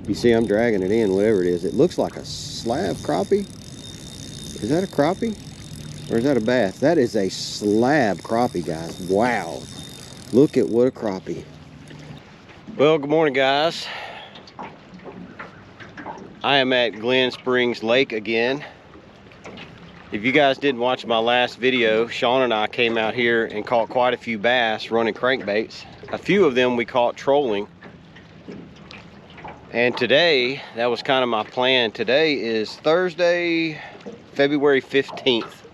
You see I'm dragging it in, whatever it is. It looks like a slab crappie. Is that a crappie? Or is that a bass? That is a slab crappie, guys. Wow. Look at what a crappie. Well, good morning, guys. I am at Glen Springs Lake again. If you guys didn't watch my last video, Sean and I came out here and caught quite a few bass running crankbaits. A few of them we caught trolling. And today, that was kind of my plan. Today is Thursday, February 15th.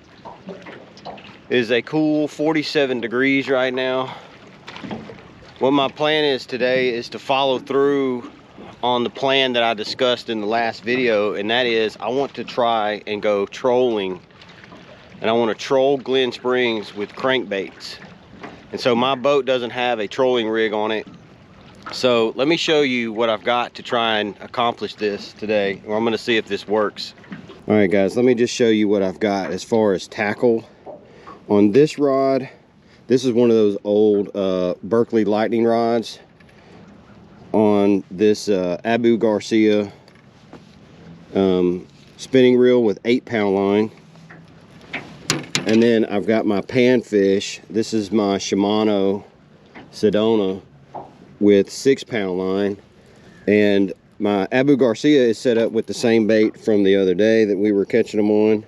It is a cool 47 degrees right now. What my plan is today is to follow through on the plan that I discussed in the last video, and that is I want to try and go trolling, and I want to troll Glen Springs with crankbaits. And so my boat doesn't have a trolling rig on it, so let me show you what I've got to try and accomplish this today, or I'm going to see if this works. All right, guys, let me just show you what I've got as far as tackle on this rod. This is one of those old Berkeley lightning rods. On this Abu Garcia spinning reel with 8-pound line. And then I've got my panfish. This is my Shimano Sedona with 6-pound line. And my Abu Garcia is set up with the same bait from the other day that we were catching them on.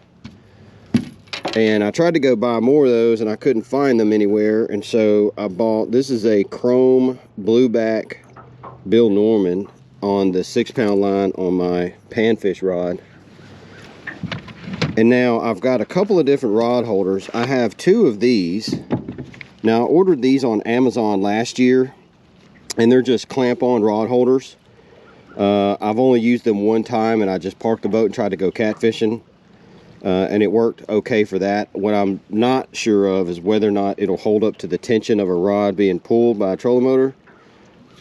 And I tried to go buy more of those and I couldn't find them anywhere. And so I bought, this is a chrome blueback Bill Norman on the 6-pound line on my panfish rod. And now I've got a couple of different rod holders. I have 2 of these. Now I ordered these on Amazon last year, and they're just clamp-on rod holders. I've only used them one time, and I just parked the boat and tried to go catfishing, and it worked okay for that. What I'm not sure of is whether or not it'll hold up to the tension of a rod being pulled by a trolling motor.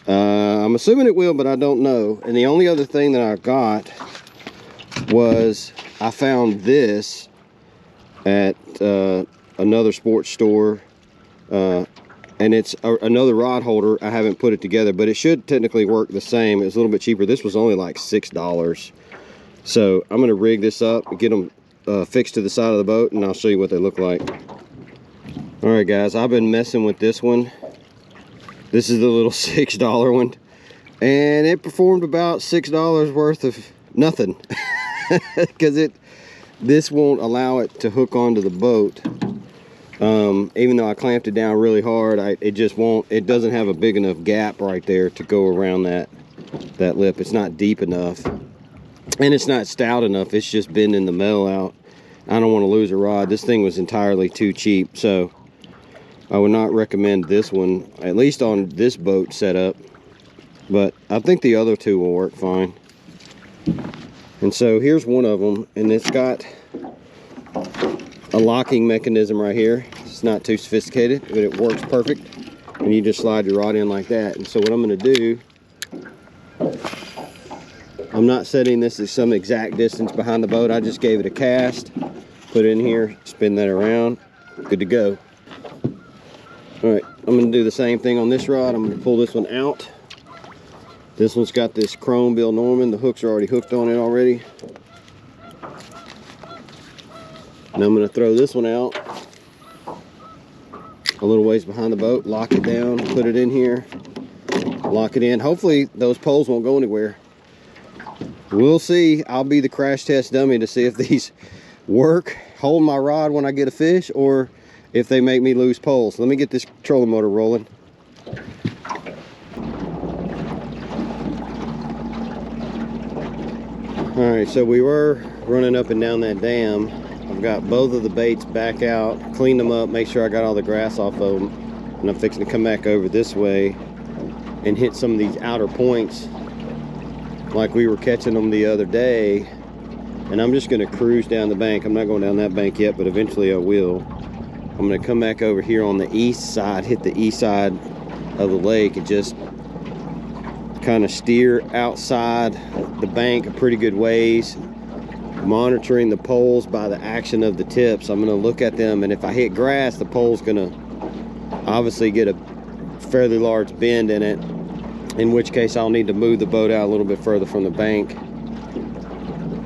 I'm assuming it will, but I don't know. And the only other thing that I got was I found this at another sports store, and it's another rod holder. I haven't put it together, but it should technically work the same. It's a little bit cheaper. This was only like $6. So I'm going to rig this up and get them fixed to the side of the boat, and I'll show you what they look like. All right, guys, I've been messing with this one. This is the little $6 one, and it performed about $6 worth of nothing because this won't allow it to hook onto the boat. Even though I clamped it down really hard, it just won't. It doesn't have a big enough gap right there to go around that lip. It's not deep enough, and it's not stout enough. It's just bending the metal out. I don't want to lose a rod. This thing was entirely too cheap, so I would not recommend this one, at least on this boat setup, but I think the other 2 will work fine. And so here's one of them, and it's got a locking mechanism right here. It's not too sophisticated, but it works perfect. And you just slide your rod in like that. And so what I'm going to do, I'm not setting this at some exact distance behind the boat. I just gave it a cast, put it in here, spin that around, good to go. All right, I'm going to do the same thing on this rod. I'm going to pull this one out. This one's got this chrome Bill Norman. The hooks are already hooked on it already. And I'm going to throw this one out a little ways behind the boat, lock it down, put it in here, lock it in. Hopefully those poles won't go anywhere. We'll see. I'll be the crash test dummy to see if these work, hold my rod when I get a fish, or if they make me lose poles. Let me get this trolling motor rolling. All right, so we were running up and down that dam. I've got both of the baits back out, cleaned them up, make sure I got all the grass off of them, and I'm fixing to come back over this way and hit some of these outer points like we were catching them the other day. And I'm just going to cruise down the bank. I'm not going down that bank yet, but eventually I will. I'm going to come back over here on the east side, hit the east side of the lake, and just kind of steer outside the bank a pretty good ways, monitoring the poles by the action of the tips. I'm going to look at them, and if I hit grass, the pole's going to obviously get a fairly large bend in it, in which case I'll need to move the boat out a little bit further from the bank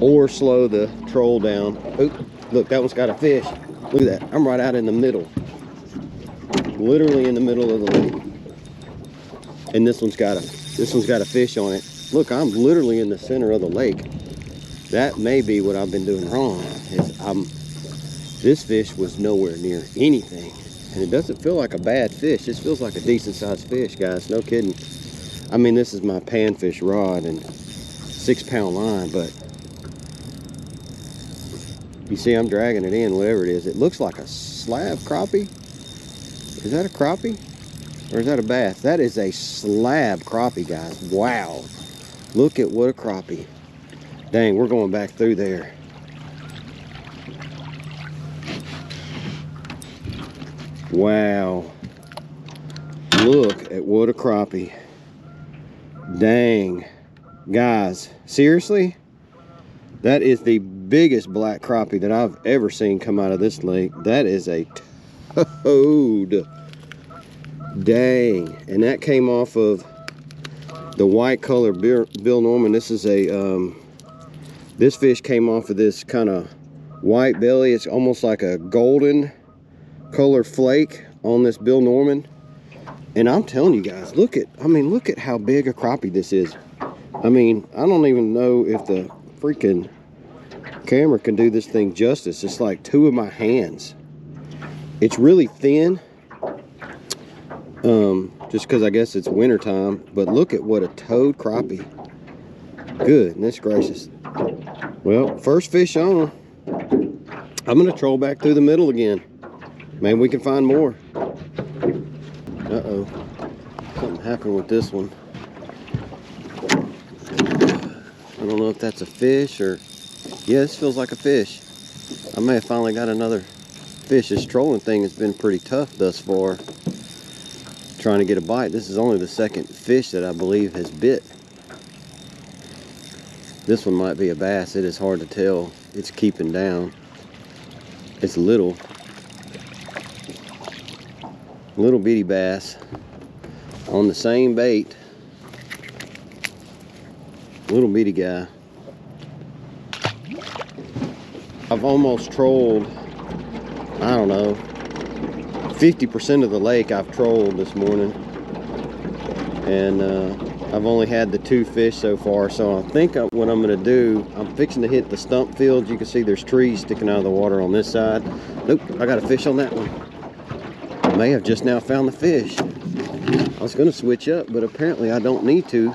or slow the troll down. Oop, look, that one's got a fish. Look at that. I'm right out in the middle, literally in the middle of the lake, and this one's got a fish on it. Look, I'm literally in the center of the lake. That may be what I've been doing wrong. This fish was nowhere near anything, and it doesn't feel like a bad fish. This feels like a decent sized fish, guys. No kidding. I mean, this is my panfish rod and 6-pound line, but you see I'm dragging it in, whatever it is. It looks like a slab crappie. Is that a crappie? Or is that a bass? That is a slab crappie, guys. Wow. Look at what a crappie. Dang, we're going back through there. Wow. Look at what a crappie. Dang. Guys, seriously? That is the biggest black crappie that I've ever seen come out of this lake. That is a toad. Dang. And that came off of the white color Bill Norman. This is a this fish came off of this kind of white belly. It's almost like a golden color flake on this Bill Norman. And I'm telling you guys, look at how big a crappie this is. I mean, I don't even know if the freaking camera can do this thing justice. It's like 2 of my hands. It's really thin, just because I guess it's winter time. But look at what a toad crappie. Goodness gracious. Well, first fish on. I'm gonna troll back through the middle again. Maybe we can find more. Uh-oh, something happened with this one. I don't know if that's a fish or... Yeah, this feels like a fish. I may have finally got another fish. This trolling thing has been pretty tough thus far, trying to get a bite. This is only the second fish that I believe has bit. This one might be a bass. It is hard to tell. It's keeping down. It's little bitty bass on the same bait. Little bitty guy. I've almost trolled, I don't know, 50% of the lake I've trolled this morning, and I've only had the 2 fish so far. So I think what I'm going to do, I'm fixing to hit the stump fields. You can see there's trees sticking out of the water on this side. Nope, I got a fish on that one. I may have just now found the fish. I was going to switch up, but apparently I don't need to.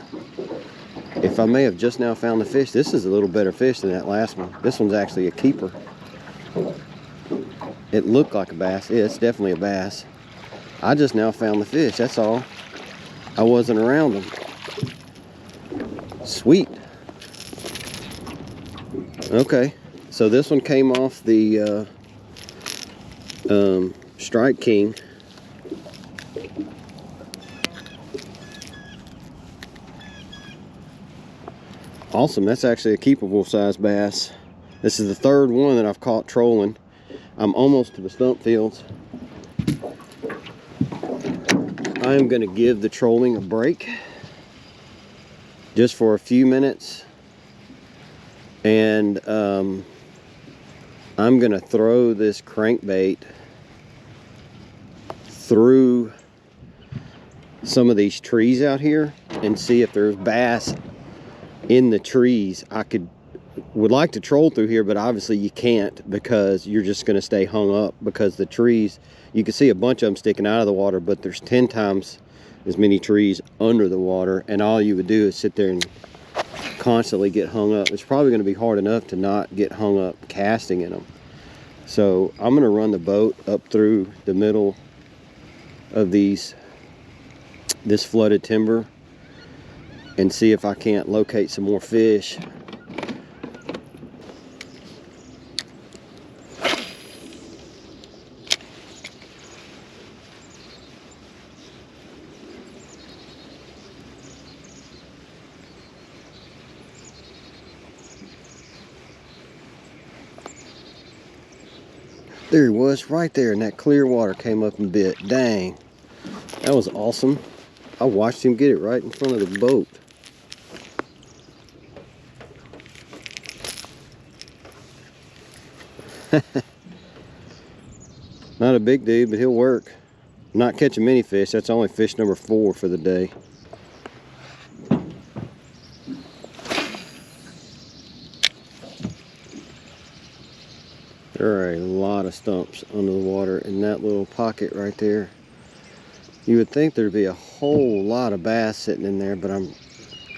If I may have just now found the fish. This is a little better fish than that last one. This one's actually a keeper. It looked like a bass. Yeah, it's definitely a bass. I just now found the fish, that's all. I wasn't around them. Sweet. Okay, so this one came off the Strike King. Awesome, that's actually a keepable size bass. This is the 3rd one that I've caught trolling. I'm almost to the stump fields. I am gonna give the trolling a break just for a few minutes. And I'm gonna throw this crankbait through some of these trees out here and see if there's bass in the trees. I would like to troll through here, but obviously you can't, because you're just going to stay hung up, because the trees, you can see a bunch of them sticking out of the water, but there's 10 times as many trees under the water, and all you would do is sit there and constantly get hung up. It's probably going to be hard enough to not get hung up casting in them. So I'm going to run the boat up through the middle of this flooded timber and see if I can't locate some more fish. There he was, right there in that clear water, came up and bit. Dang, that was awesome. I watched him get it right in front of the boat. Not a big dude, but he'll work. Not catching many fish. That's only fish number 4 for the day. There are a lot of stumps under the water in that little pocket right there. You would think there'd be a whole lot of bass sitting in there, but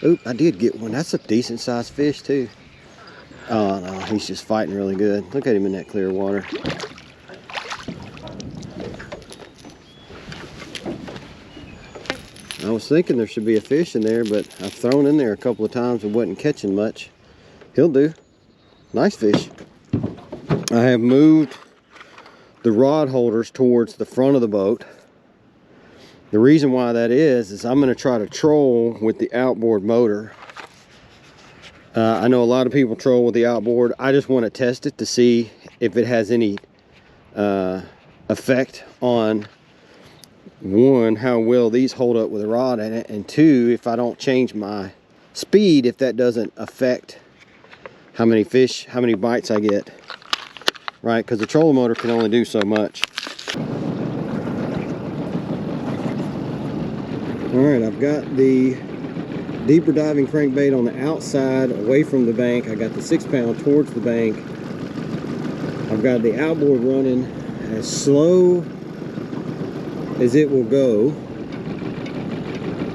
oop, I did get one. That's a decent sized fish too. Oh no, he's just fighting really good. Look at him in that clear water. I was thinking there should be a fish in there, but I've thrown in there a couple of times and wasn't catching much. He'll do. Nice fish. I have moved the rod holders towards the front of the boat. The reason why that is I'm going to try to troll with the outboard motor. I know a lot of people troll with the outboard. I just want to test it to see if it has any effect on, one, how well these hold up with a rod in it, and 2, if I don't change my speed, if that doesn't affect how many fish, how many bites I get. Right, because the trolling motor can only do so much. Alright, I've got the deeper diving crankbait on the outside away from the bank. I got the 6-pound towards the bank. I've got the outboard running as slow as it will go.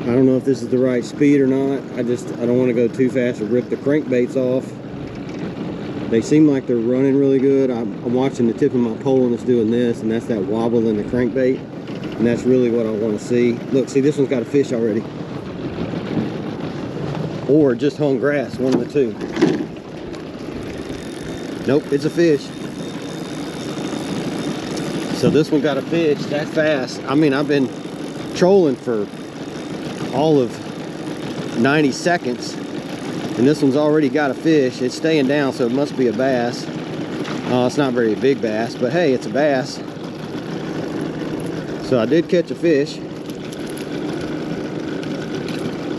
I don't know if this is the right speed or not. I don't want to go too fast or rip the crankbaits off. They seem like they're running really good. I'm watching the tip of my pole and it's doing this, and that's that wobble in the crankbait. And that's really what I want to see. Look, see, this one's got a fish already. Or just hung grass, one of the two. Nope, it's a fish. So this one got a fish that fast. I mean, I've been trolling for all of 90 seconds. And this one's already got a fish. It's staying down, so it must be a bass. It's not very big bass, but hey, it's a bass. So I did catch a fish.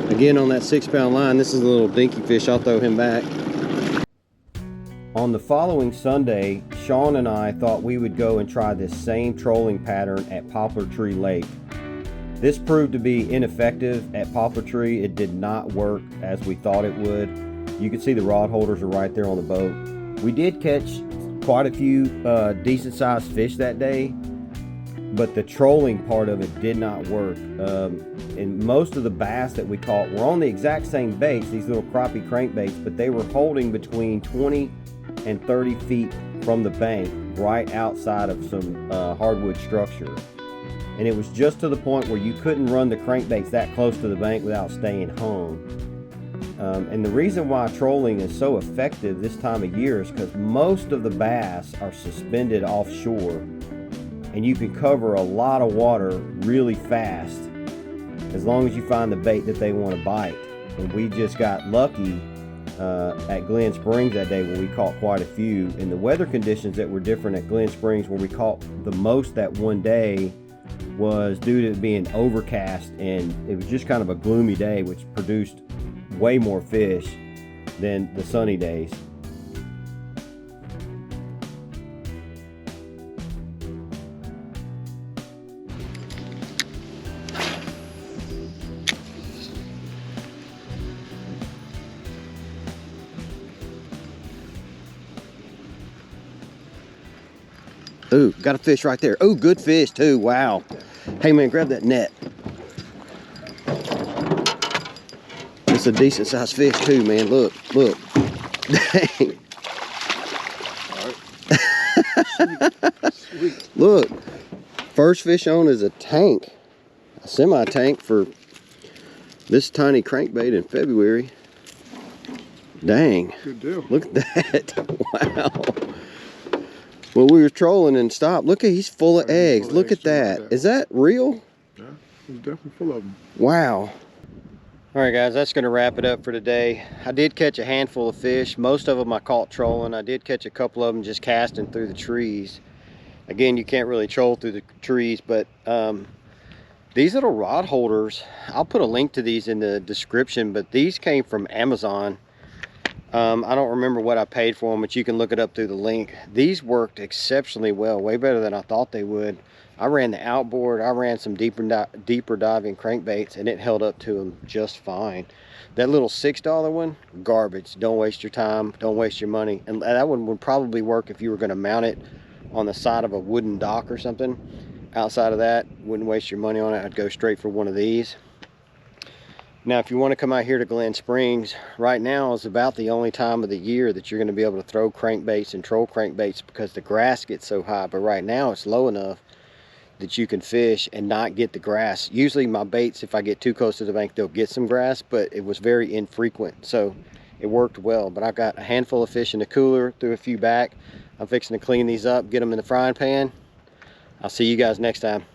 Again, on that 6-pound line. This is a little dinky fish. I'll throw him back. On the following Sunday, Sean and I thought we would go and try this same trolling pattern at Poplar Tree Lake. This proved to be ineffective at Poplar Tree. It did not work as we thought it would. You can see the rod holders are right there on the boat. We did catch quite a few decent sized fish that day, but the trolling part of it did not work. And most of the bass that we caught were on the exact same baits, these little crappie crankbaits, but they were holding between 20 and 30 feet from the bank, right outside of some hardwood structure. And it was just to the point where you couldn't run the crankbaits that close to the bank without staying hung. And the reason why trolling is so effective this time of year is because most of the bass are suspended offshore, and you can cover a lot of water really fast as long as you find the bait that they want to bite. And we just got lucky at Glen Springs that day where we caught quite a few. And the weather conditions that were different at Glen Springs, where we caught the most that one day, was due to it being overcast, and it was just kind of a gloomy day, which produced way more fish than the sunny days. Ooh, got a fish right there. Ooh, good fish too. Wow. Hey man, grab that net. It's a decent sized fish too, man. Look, look. Dang. Sweet. Look, first fish on is a tank, a semi-tank for this tiny crankbait in February. Dang. Good deal. Look at that. Wow. Well, we were trolling and stopped. Look at, he's full of eggs. Look at that. Is that real? Yeah, he's definitely full of them. Wow. All right, guys, that's going to wrap it up for today. I did catch a handful of fish. Most of them I caught trolling. I did catch a couple of them just casting through the trees. Again, you can't really troll through the trees, but These little rod holders, I'll put a link to these in the description, but these came from Amazon. I don't remember what I paid for them, but you can look it up through the link. These worked exceptionally well, way better than I thought they would. I ran the outboard, I ran some deeper diving crankbaits, and it held up to them just fine. That little $6 one, garbage. Don't waste your time, don't waste your money. And that one would probably work if you were gonna mount it on the side of a wooden dock or something. Outside of that, wouldn't waste your money on it. I'd go straight for one of these. Now, if you want to come out here to Glen Springs, right now is about the only time of the year that you're going to be able to throw crankbaits and troll crankbaits because the grass gets so high. But right now it's low enough that you can fish and not get the grass. Usually my baits, if I get too close to the bank, they'll get some grass, but it was very infrequent, so it worked well. But I've got a handful of fish in the cooler, threw a few back. I'm fixing to clean these up, get them in the frying pan. I'll see you guys next time.